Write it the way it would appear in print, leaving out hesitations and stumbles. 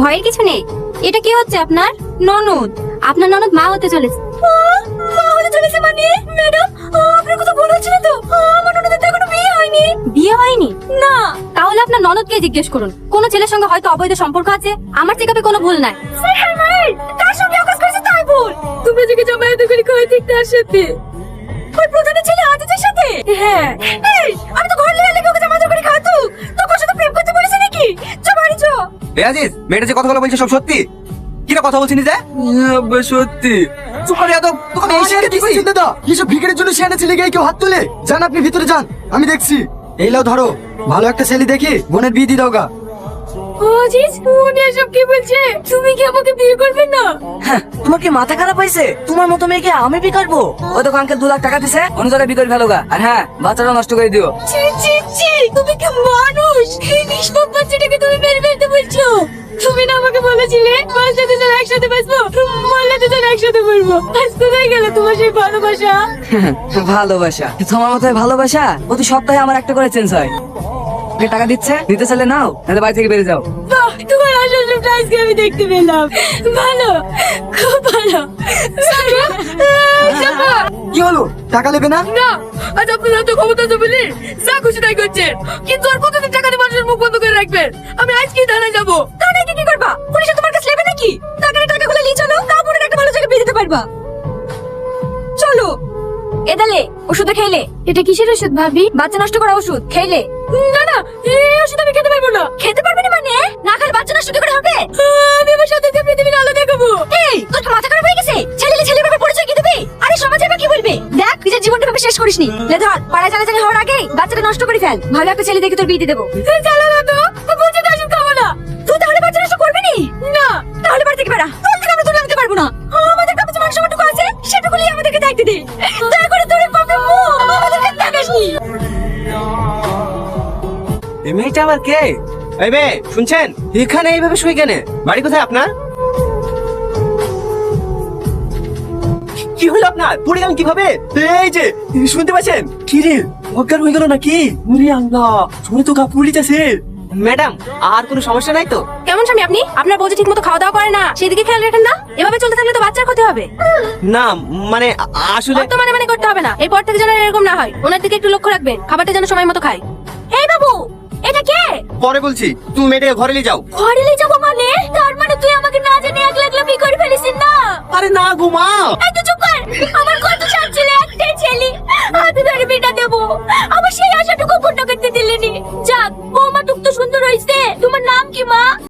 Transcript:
ভয়ের কিছু নেই। এটা কি হচ্ছে আপনার? ননদ। আপনার ননদ মা হতে চলেছে। মা হতে চলেছে মানে? ম্যাডাম, আপনার কথা ভুল হচ্ছে না তো? আমার ননদের তো এখনো বিয়ে হয়নি। বিয়ে হয়নি? না। তাহলে আপনার ননদকে জিজ্ঞেস করুন, কোন ছেলের সঙ্গে হয়তো অবৈধ সম্পর্ক আছে। আমার চেকআপে কোনো ভুল নাই। কার সঙ্গে অকাজ করেছে তাই ভুল। তোমরা যে জামায়াত করে কই ঠিক তার সাথে। ওই প্রধানের ছেলে আজিজের সাথে? হ্যাঁ। এই, আমি তো ঘর লিয়ে লেগে ওকে জামায়াত করে খাওয়াতো। তোর সাথে প্রেম করতে বলেছে নাকি? চল বাড়ি চ। এ আজিজ, মেয়েটা যে কথাগুলো বলছে সব সত্যি? কিরা কথা বলছিস যে? সত্যি। চুপ তো তোকে এই শিক্ষা দিছি। দাদা, এসব ভিখারির জন্য সিয়ানা ছেলে গায়ে কেউ হাত তোলে? যান আপনি ভিতরে যান, আমি দেখছি। এই লাও ধরো, ভালো একটা ছেলে দেখি বোনের বিয়ে দিয়ে দাও গা। আজিজ, উনি এসব কি বলছে? তুমি কি আমাকে বিয়ে করবে না? হ্যাঁ, তোমার কি মাথা খারাপ হয়েছে? তোমার মতো মেয়েকে আমি বিয়ে করবো? ওই তো আঙ্কেল 2 লাখ টাকা দিছে, অন্য জায়গায় বিয়ে করে ফেলো গা। আর হ্যাঁ, বাচ্চাটা নষ্ট করে দিও। ছি ছি ছি, তুমি কি মানুষ? এই নিষ্পাপ বাচ্চাটাকে তুমি মেরে ফেলতে বলছো? তুমি না আমাকে বলেছিলে বাঁচলে দুজন একসাথে বাঁচবো, মরলে দুজন একসাথে মরবো। আজ কোথায় গেল তোমার সেই ভালোবাসা? ভালোবাসা? তোমার মতো ভালোবাসা প্রতি সপ্তাহে আমার একটা করে চেঞ্জ হয়। ওকে টাকা দিচ্ছে, নিতে চাইলে নাও, নাহলে বাড়ি থেকে বেরিয়ে যাও। বাহ, তোমার আসল রূপটা আজকে আমি দেখতে পেলাম। ভালো, খুব ভালো। কি হলো, টাকা নেবে না? না, আজ আপনার তো ক্ষমতা আছে বলে যা খুশি তাই করছেন। কিন্তু আর কতদিন টাকা দিয়ে মানুষের মুখ বন্ধ করে রাখবেন? আমি আজকেই থানায় যাবো। থানায় কি করবা? পুলিশে তোমার কাছে নেবে নাকি? টাকাগুলো নিয়ে চলো, তারপরে একটা ভালো জায়গায় বিয়ে দিতে পারবা। চলো। এদালে ওষুধ খেলে। এটা কিসের ওষুধ ভাবি? বাচ্চা নষ্ট করা ওষুধ খেলে। না না, এই ওষুধ আমি খেতে পারবো না। খেতে পারবে না মানে? না খেলে বাচ্চা নষ্ট কি করে হবে? আমি আমার সাথে পৃথিবীর আলো দেখাবো। এই, তোর কি মাথা খারাপ হয়ে গেছে? ছেলে ভাবে পরিচয় কি দিবি? আরে সমাজে বা কি বলবে? দেখ, নিজের জীবনটা ভাবে শেষ করিসনি। লে ধর, পাড়ায় জানাজানি হওয়ার আগে বাচ্চাটা নষ্ট করে ফেল। ভালো একটা ছেলে দেখে তোর বিয়ে দিয়ে দেবো। চালা না তো, বলছি তো ওষুধ খাবো না। তুই তাহলে বাচ্চা নষ্ট করবি নি? না। তাহলে বাড়ি থেকে বেরা। তোর থেকে আমরা তুলে আনতে পারবো না। আমাদের কাছে যে মাংসটুকু আছে সেটুকু নিয়ে আমাদেরকে দায়িত্ব দে। দয়া করে তোর বাপের মুখ আমাদেরকে দেখাসনি। এই মেয়েটা আবার কে? এই মেয়ে, শুনছেন? এখানে এইভাবে শুয়ে কেন? বাড়ি কোথায় আপনার? কি হলো আপনার? পড়ে গেলেন কিভাবে? এই যে শুনতে পাচ্ছেন? কি রে, অজ্ঞান হয়ে গেল নাকি? ওরে আল্লাহ, শুনে তো গা পুড়ে যাচ্ছে। ম্যাডাম, আর কোনো সমস্যা নাই তো? কেমন স্বামী আপনি? আপনার বউ ঠিক মতো খাওয়া দাওয়া করে না, সেদিকে খেয়াল রাখেন না? এভাবে চলতে থাকলে তো বাচ্চার ক্ষতি হবে। না মানে আসলে তো মানে করতে হবে না। এরপর থেকে যেন এরকম না হয়, ওনার দিকে একটু লক্ষ্য রাখবেন, খাবারটা যেন সময় মতো খায়। এই বাবু, এটা কে? পরে বলছি, তুমি মেয়েটাকে ঘরে নিয়ে যাও। ঘরে নিয়ে যাবো মানে? তার মানে তুই আমাকে না জানি একলা একলা বিয়ে করে ফেলিস না? আরে না গো মা। এই তো চুপ কর। আমার কত সাত ছেলে, একটাই ছেলে, হাতে ধরে বিটা দেবো। আমার সেই আশাটুকু পূর্ণ করতে দিলেনি। যাক, বৌমা টুক তো সুন্দর হয়েছে। তোমার নাম কি মা?